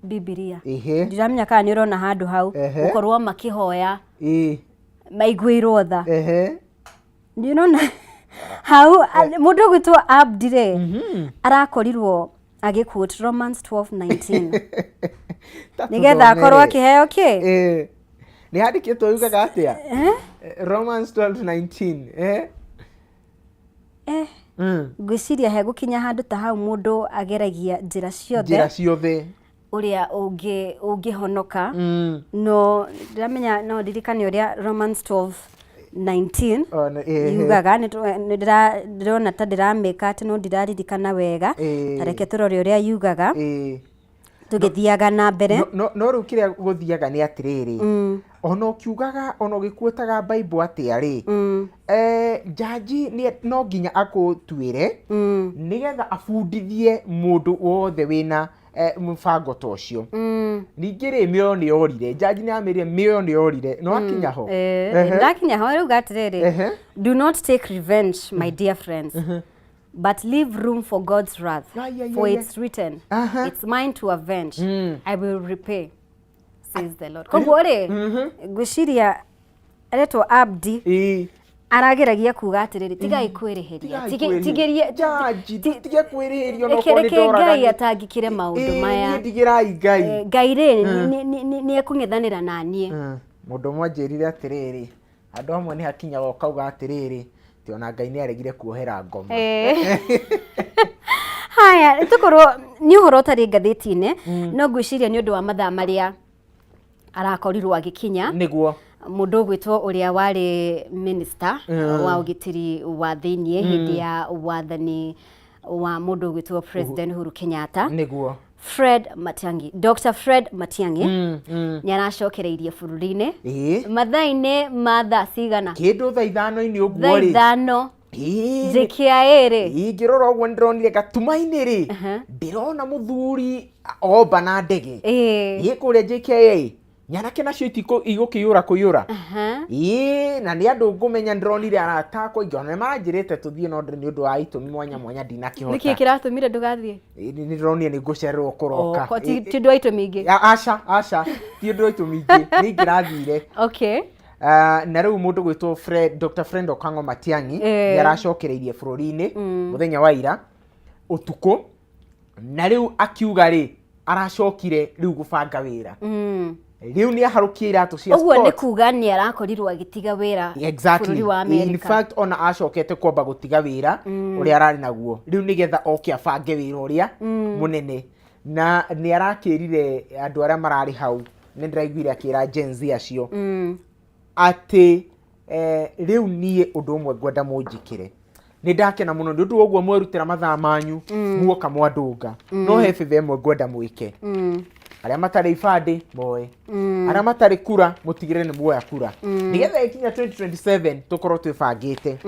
Bibilia ndiramenya kana ni urona handu hau ukorwo makihoya maiguirwo tha ni urona hau mundu gwitwa Abdire arakorirwo agiquote Romans 12:19 nigetha akorwo akiheo ki ni handikitwo yugaga atia Romans 12:19 gwiciria he gukinya handu ta hau mundu ageragia njira ciothe uria ungihonoka no ndiramenya no ndirikane uria Romans 12:19 yugaga ndirona ta ndirameka ati no ndiraririkana wega tareke turore uria yugaga tugithiaga na mbere no ru kiria guthiaga ni atiriri ono kiugaga ono gikuotaga Bible atiari jaji ni no nginya akutwire nigetha abundithie mundu wothe wina mfango tocio ningire mioyo ni yorire jaji ni amerire mioyo ni yorire no akinya ho ndakinya ho ru gatiriri do not take revenge my dear friends but leave room for God's wrath for it's written it's mine to avenge I will repay says the Lord kogore gwiciria aretwo Abdi arageragia kuga atiriri tiga ikwirihiria tigerie jaji tiga kwirihiria no ko ni ndora ngai atangikire maundu maya ndigirai ngai ri ni ekung'ethanira na nie mundu mwanjirire atiriri andu amwe ni hakinya gokauga atiriri ti ona ngai ni aregire kuohera ngoma haya tukorwo ni uhoro tari ngathiti-ini no gwiciria ni undu wa mathaa maria arakorirwo agikinya niguo mundu gwitwo uria wari minister wa ugitiri wa thiini hindi ya wathani wa mundu gwitwo President Uhuru Kenyatta niguo Fred Matiang'i Dr. Fred Matiang'i ni aracokereirie bururi-ini mathaa-ini ma thaa cigana kindu thaa ithano-ini uguo ri ithano JKIA ri ngirora uguo ndironire gatumaini ri ndirona muthuri omba na ndege kuria JKIA nyanake nacio itiko igukiyura kuyura na ni andu ngumenya ndironire aratakwo ingona maranjirite tuthie no ni undu wa itumi mwanya ndinakihota niki kiratumire ndugathie ni ndironire ni ngucererwo kuroka ti ndu itumi ingi aca ti ndu itumi ingi ni ngirathire okay na riu mundu gwitwo Dr. Fred Okango Matiang'i yaracokereirie bururi-ini muthenya wa ira utuku na riu akiuga ri aracokire riu gubanga wira riu ni aharukie iratu cia sport uguo ni kuga ni arakorirwo agitiga wira bururi wa America in fact ona acokete kwamba gutiga wira uria arari naguo riu nigetha oke abange wira uria munene na ni arakirire andu aria marari hau ni ndiraiguire akira Gen Z acio ati riu nie undu umwe ngwenda munjikire ni ndakena muno ndi undu oguo mwerutira mathaa manyu muoka mwandunga no he favor imwe ngwenda mwike aria matari ibande moe aria matari kura mutigire ni muoya kura nigetha ikinya 2027 tukorwo twibangite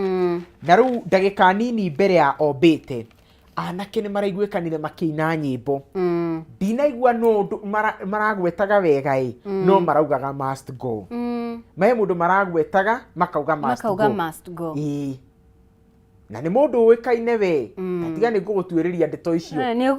na riu ndagika nini mbere ya obite anake ni maraiguikanire makiina nyimbo ndinaigua no maragwetaga wega no maraugaga must go mai mundu maragwetaga makauga must go na ni mundu wikaine we atiga ni gugutwiriria ndeto icio riu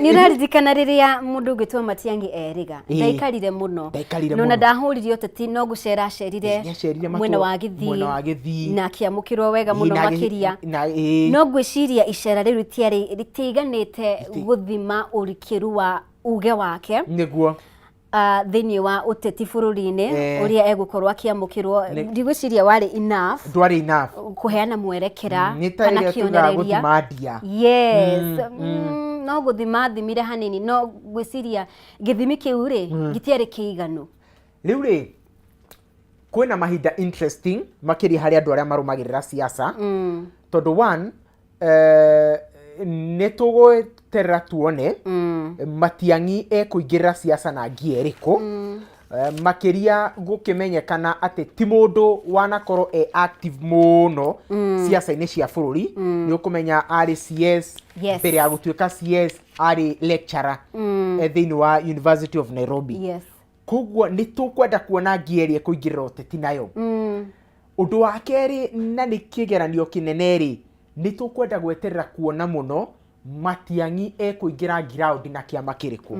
ni uraririkana riria mundu gwitwo Matiang'i eriga ndaikarire muno no ndahuririo teti no gucera cerire mwena wa Githii na kiamukirwo wega muno makiria no gwiciria icera riu ritiganite guthima urikiru wa uge wake niguo thiini wa uteti bururi-ini uria egukorwo akiamukirwo ndigwiciria wari enough ndwari enough kuheana mwerekera kana kionereria yes no guthima thimire hanini no gwiciria githimi kiu ri gitiari kiiganu riu ri kwina mahinda interesting makiri hari andu aria marumagirira siasa tondu one netugweterera tuone Matiang'i ekuingirira siasa na ngieriko makiria gukimenyekana ati ti mundu wanakorwo active muno siasa-ini cia bururi ni ukumenya ari CS mbere ya gutuika CS ari lecturer thiini wa University of Nairobi koguo ni tukwenda kuona ngierie kuingirira uteti nayo undu wa keri na ni kigeranio kinene ri ni tukwenda gweterera kuona muno Matiang'i ekũingĩra ground na kĩama kĩrĩkũ.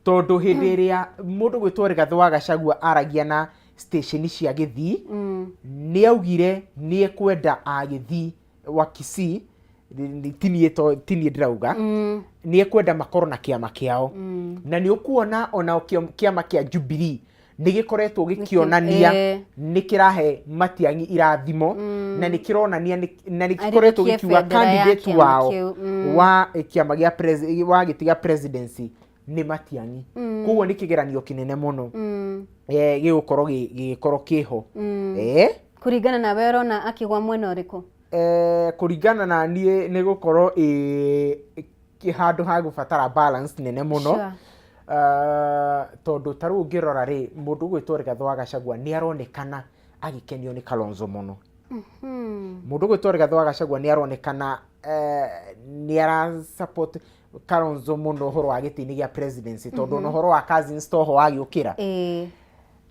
Tondũ hĩndĩ ĩrĩa mũndũ gwĩtwo Rigathĩ wa Gachagua aragia na station cia Gĩthii, nĩ augire nĩ ekwenda Gĩthii wa Kisii, tinie ndĩrauga, nĩ ekwenda makorwo na kĩama kĩao. Na nĩ ũkuona ona kĩama kĩa Jubilee nĩ gĩkoretwo gĩkĩonania nĩ kĩrahe Matiang'i irathimo, na nĩ kĩronania na nĩ gĩkoretwo gĩkiuga candidate wao wa kĩama gĩa wa gĩtĩ gĩa presidency nĩ Matiang'i. Koguo nĩ kĩgeranio kĩnene mũno gĩgũkorwo kĩho. Kũringana na we ũrona akĩgwa mwena ũrĩkũ? Kũringana na niĩ nĩ gũkorwo handũ ha gũbatara balance nene mũno. Tondũ tarũ ngĩrora rĩ, mũndũ gwĩtwo Rigathĩ wa Gachagua nĩ aronekana agĩkenio nĩ Kalonzo mũno. Mũndũ gwĩtwo Rigathĩ wa Gachagua nĩ aronekana nĩ ara support Kalonzo mũno ũhoro wa gĩtĩ-inĩ gĩa presidency, tondũ ũhoro wa cousins toho wagĩũkĩra.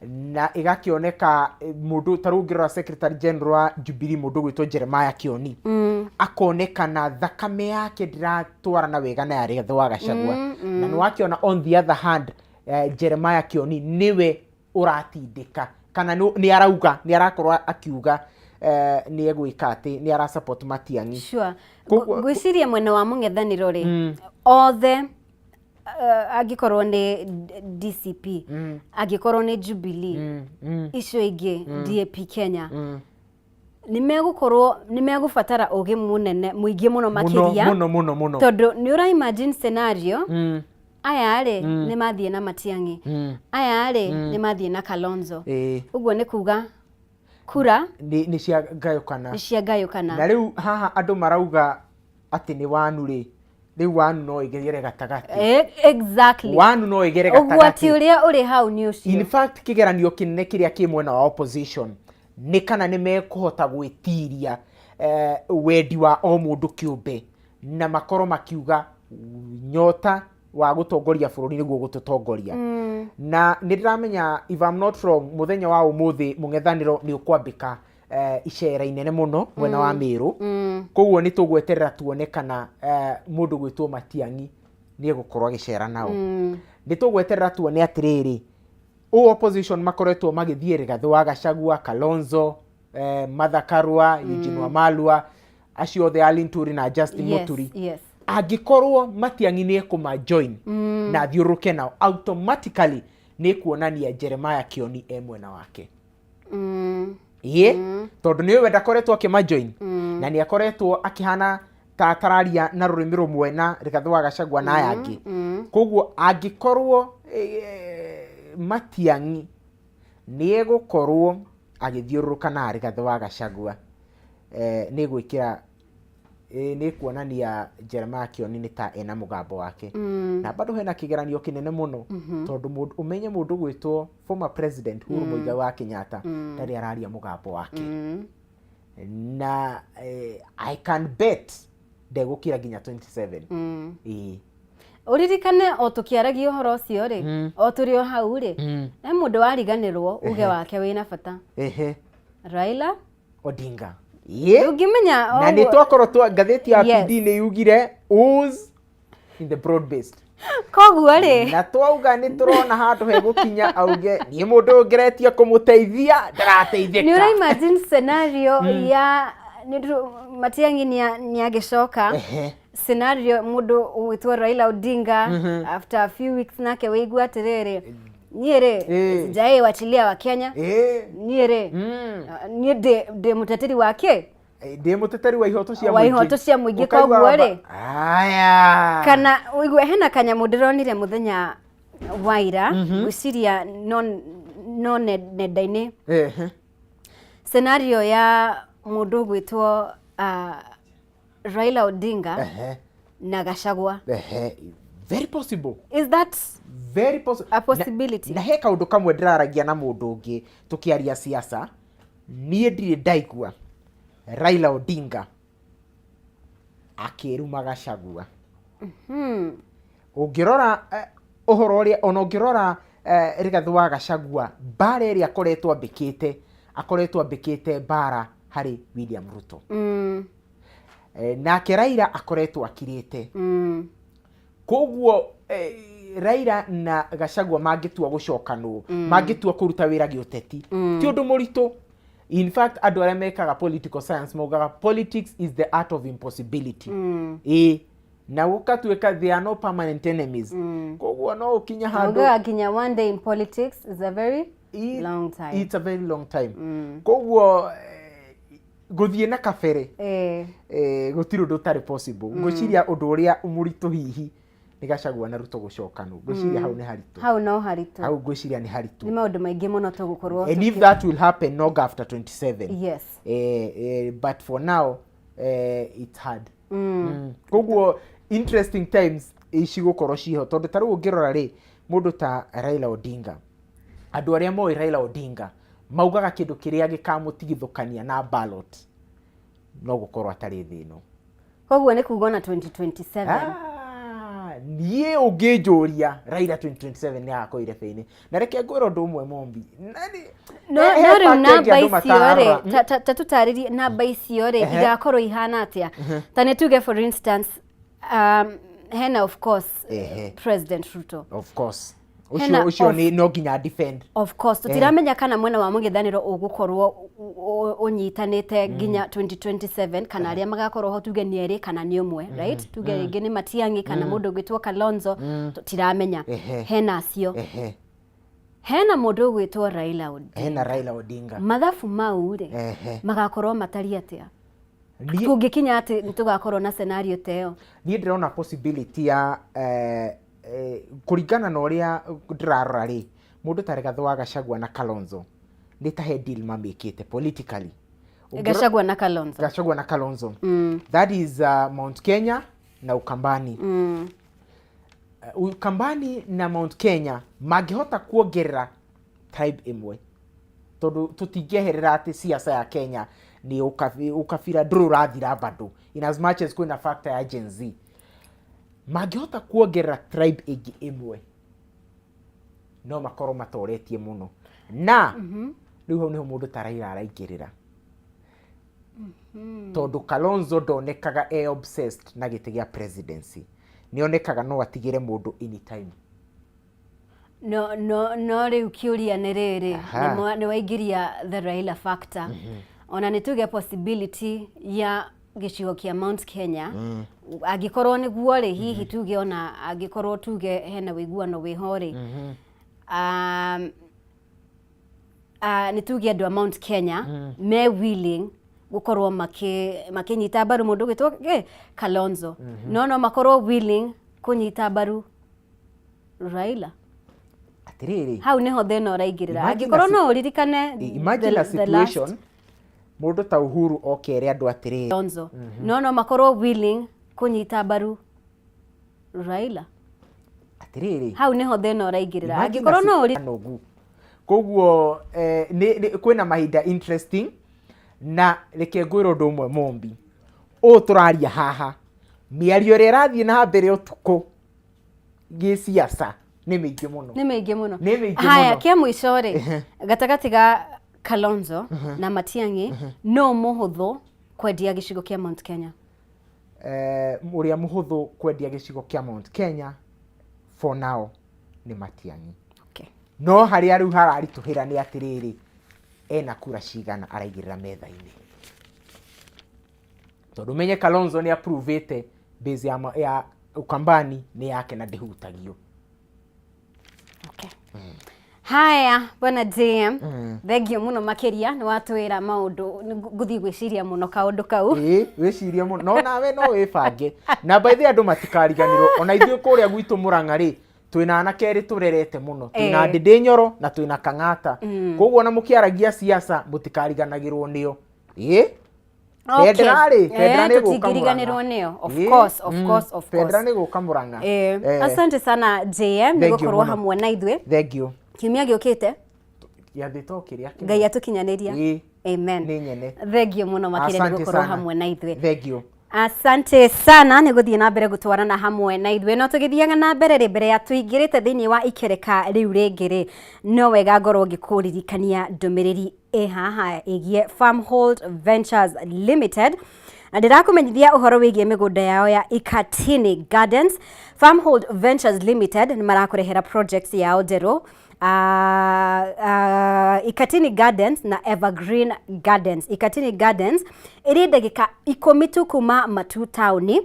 Na ĩgakĩoneka mũndũ tarũ ngĩrora secretary general wa Jubilee mũndũ gwĩtwo Jeremiah Kioni, akonekana thakame yake ndiratwarana wega na ya Rigathĩ wa Gachagua. Na nĩ wakĩona on the other hand Jeremiah Kioni niwe ũratindĩka, kana nĩ arauga, nĩ arakorwo akiuga nĩ egwĩka atĩ nĩ ara support Matiang'i. Sure. Gwĩciria mwena wa mũng'ethanĩro rĩ, othe angĩkorwo nĩ DCP, angĩkorwo nĩ Jubilee, icio ingĩ DAP Kenya, nĩ megũbatara ũgĩ mũnene mũingĩ mũno makĩria, tondũ nĩ ũra imagine scenario aya rĩ nĩ mathiĩ na Matiang'i, aya rĩ nĩ mathiĩ na Kalonzo. Ũguo nĩ kuga kura nĩ ciagayũkana. Na rĩu haha andũ marauga atĩ nĩ wanu rĩ, rĩu wanu no ĩgerere gatagatĩ. Exactly. Wanu no ĩgere gatagatĩ. Ũgwati ũrĩa ũrĩ hau nĩ ũcio. In fact kĩgeranio kĩnene kĩrĩa kĩ mwena wa opposition nĩ kana nĩ mekũhota gwĩtiria wendi wa o mũndũ kĩũmbe, na makorwo makiuga nyota wa gũtongoria bũrũri nĩguo gũtũtongoria. Na nĩ ndĩramenya if I'm not wrong, mũthenya wa ũmũthĩ mũng'ethanĩro nĩ ũkwambĩka icera inene mũno mwena wa Meru. Koguo nĩ tũgweterera tuone kana mũndũ gwĩtwo Matiang'i nĩ egũkorwo agĩcera nao. Nĩ tũgweterera tuone atĩrĩrĩ, opposition makoretwo magĩthiĩ Rigathĩ wa Gachagua, Kalonzo, Martha Karua, Eugene Wamalwa, acio othe Alin Turi na Justin Muturi. Angĩkorwo Matiang'i nĩ ekũmajoin na thiũrũke nao, automatically nĩ kuonania Jeremiah Kioni mwena wake. Tondũ nĩ we ndakoretwo akĩmajoin, na nĩ akoretwo akĩhana ta atararia na rũrĩmĩ rũmwe na Rigathĩ wa Gachagua na aya angĩ. Koguo angĩkorwo Matiang'i nĩ egũkorwo agĩthiũrũrũka na Rigathĩ wa Gachagua, nĩ gwĩkĩra nĩ kuonania Jeremiah Kioni nĩ ta ena mũgambo wake. Na bado hena kĩgeranio kĩnene mũno, tondũ ũmenye mũndũ gwĩtwo former president Uhuru Muigai wa Kenyatta ndarĩ araria mũgambo wake. Na I can bet ndegũkĩra nginya 27. Ũririkane o tũkĩaragia ũhoro ũcio rĩ, o tũrĩ o hau rĩ, nĩ mũndũ wariganĩrwo uge wake wĩna bata. Raila Odinga. Ũngĩmenya na nĩ twakorwo ngathĩti ya PD nĩ yugire who's in the broad based. Koguo rĩ, na twauga nĩ tũrona handũ he gũkinya auge niĩ mũndũ ũngeretia kũmũteithia ndarateithĩka. Nĩ ũra imagine scenario ya Matiang'i nĩ agĩcoka, scenario mũndũ wĩtwo Raila Odinga after a few weeks nake wĩigua atĩrĩrĩ, niĩ rĩ Jae wachilia wa Kenya, niĩ rĩ niĩ ndĩ mũteteri wake, ndĩ mũteteri wa ihoto cia mũingĩ. Koguo rĩ kana ũigue hena kanyamũ ndĩronire mũthenya wa ira gwĩciria no nenda-inĩ, scenario ya mũndũ gwĩtwo Raila Odinga na Gachagua. Very possible. Is that very possible? A possibility. Na he kaũndũ kamwe ndĩraragia na mũndũ ũngĩ tũkĩaria siasa, niĩ ndirĩ ndaigua Raila Odinga akĩruma Gachagua. Ũngĩrora ũhoro ũrĩa ona ũngĩrora Rigathĩ wa Gachagua, mbara ĩrĩa akoretwo ambĩkĩte mbara harĩ William Ruto. nake Raila akoretwo akirite koguo Raila na Gachagua mangitua gucokanwo mangitua kuruta wira gioteti ti undu muritu. In fact andu aria mekaga political science maugaga politics is the art of impossibility. Na gukatuika they are no permanent enemies. Koguo no ukinya handu kinya one day in politics is a very long time. It's a very long time. Koguo guthie na kabere gutiro ndutari possible. Ngociria undu uria umuritu hihi ni Gachagua na Ruto gucokanu. Ngociria hau ni haritu. Hau no haritu. Hau ngociria ni haritu. Ni maundu maingi muno tugukorwo. And if that will happen no after 27. Yes. But for now it's hard. Koguo interesting times icigokorwo ciho tondu taru ngirora ri mundu ta Raila Odinga andu aria moi Raila Odinga maugaga kindu kiria gikamutigithukania na ballot no gukorwo atari thino. Koguo ni kugo na 2027 nie ungijuria Raila 2027 ni akoire feini na reke ngwira undu umwe Mombi no namba icio ri tatutaririe namba icio ri igakorwo ihana atia tane tuge for instance hena of course President Ruto of course ucio ni no ginya defend of course tutiramenya kana mwena wa mugithaniro ugukorwo unyitanite ginya 2027 kana aria magakorwo ho tuge ni eri kana ni umwe right tuge ringi ni Matiang'i kana mundu gwitwo Kalonzo tutiramenya hena acio hena mundu gwitwo Raila Odinga mathafu mau ri magakorwo matari atia tungikinya ati tugakorwo na scenario teo ni ndirona possibility ya kuringana na uria ndirarora ri mundu ta Rigathi Gachagua na Kalonzo ni ta deal mamikite politically. Gachagua na Kalonzo that is Mount Kenya na Ukambani. Ukambani na Mount Kenya magihota kuongerera tribe imwe tondu tutingieherera ati siasa ya Kenya ni ukafira nduru rathira bado in as much as kuna factor ya Gen Z magihota kuongerera tribe igi imwe no makoro matoretie muno na riu hau niho mundu taraira araingirira tondu Kalonzo ndonekaga obsessed na giti gia presidency nionekaga no atigire mundu anytime. No riu kiuria ni riri ni waigiria the Raila factor ona ni tuge possibility ya gicigo kia Mount Kenya agikorwo ni guo ri hihi tuge ona agikorwo tuge hena wiguano wihori ni tuge andu a Mount Kenya me willing gukorwo makinyita baru mundu gwitwo Kalonzo no makorwo willing kunyita baru Raila atiriri hau niho thina uraingirira agikorwo no uririkane imagine a situation mundu ta Uhuru okere andu atiriri Kalonzo no makorwo willing kunyita baru Raila atiriri hau niho thina uraingirira agikorwo no uririkane koguo kwina mahinda interesting na reke ngwira undu umwe Mombi turaria haha miario ria rathie na mbere utuku gi siasa ni mingi muno haya kia mwisho ri gatagati ga Kalonzo na Matiang'i no muhuthu kwendia gicigo kia Mount Kenya uria muhuthu kwendia gicigo kia Mount Kenya for now ni Matiang'i no hari ariu hararituhira ni atiriri ena kura cigana araigirira metha-ini tondu menye Kalonzo ni approvete base ya Ukambani ni yake na ndihutagio. Haya bwana DM thengio muno makiria ni watwira maundu nguthi gwiciria muno kaundu kau wiciria muno no nawe no wibange na by the andu matikariganirwo ona ithuĩ kuria gwitu Murang'a ri twina anakeri turerete muno twina Ndindi Nyoro na twina Kang'ata koguo na mukiaragia siasa mutikariganagirwo nio Federal tutigiriganirwo nio of course ni guka Murang'a asante sana JM ni gukorwo hamwe na ithuĩ thank you kiumia giukite yathito kiria Ngai atukinyaniria amen ni nyene thengio muno makiria ni gukorwo hamwe na ithuĩ thank you. Asante sana ni guthie na mbere gutwarana hamwe na ithuĩ no tugithiaga na mbere mbere ya tuingirite thiini wa ikereka riu ringiri no wega ngorwo ngikuririkania ndumiriri haha igie Farmhold Ventures Limited na ndirakumenyithia uhoro wigie migunda yao ya Ikatini Gardens. Farmhold Ventures Limited ni marakurehera projects yao nderu Ikatini Gardens na Evergreen Gardens. Ikatini Gardens iri ndagika 10 tu kuma Matu Town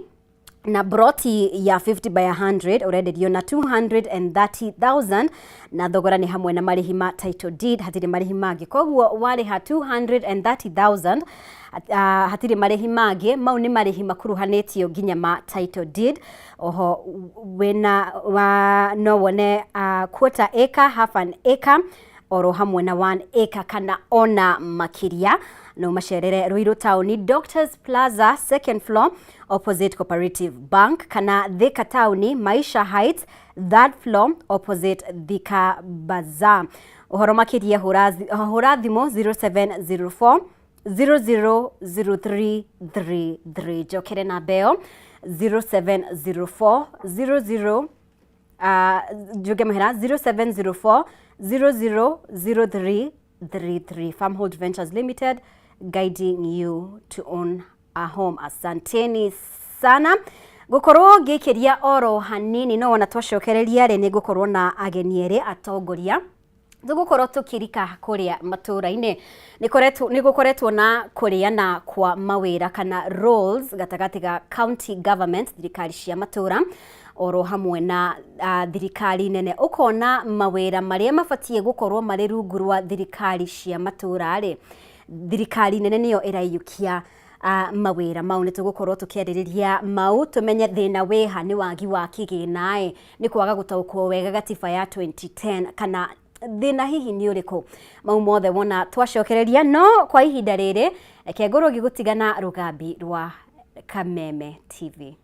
na broti ya 50 by 100 urenderio na 230,000 na thogora ni hamwe na marihi ma title deed, hatiri marihi mangĩ. Koguo wariha 230,000 hatiri marihi mangĩ, mau ni marihi makuruhanĩtio nginya ma title deed. Oho wena no wone quarter acre, half an acre, oro hamwe na 1 acre kana ona makiria. No macerere Ruiru Town, Doctors Plaza, 2nd floor, opposite Cooperative Bank. Kana Thika Town, Maisha Heights, 3rd floor, opposite Thika Bazaar. Uhoro makiria hura thimo 0704 000333. Jokere na beo 0704 0704 000333. Farmhold Ventures Limited, guiding you to own a home. Asanteni sana. Gukorwo ngikiria oro hanini no wana twacokereria ri ni gukorwo na ageni eri atongoria tugukorwo tukirika kuria matura-ini ni gukoretwo na kuriana kwa mawira kana roles gatagati ga county government, thirikari cia matura oro hamwe na thirikari nene. Ukona mawira maria mabatie gukorwo mari rungu rwa thirikari cia matura ri thirikari nene niyo iraiyukia mawira mau. Ni tugukorwo tukiaririria mau tumenye thina wiha ni wagi wa kigina ni kwaga gutaukwo wega gatiba ya 2010 kana thina hihi ni uriku. Mau mothe wona twacokereria no kwa ihinda riri reke ngorwo gigutigana rugambi rwa Kameme TV.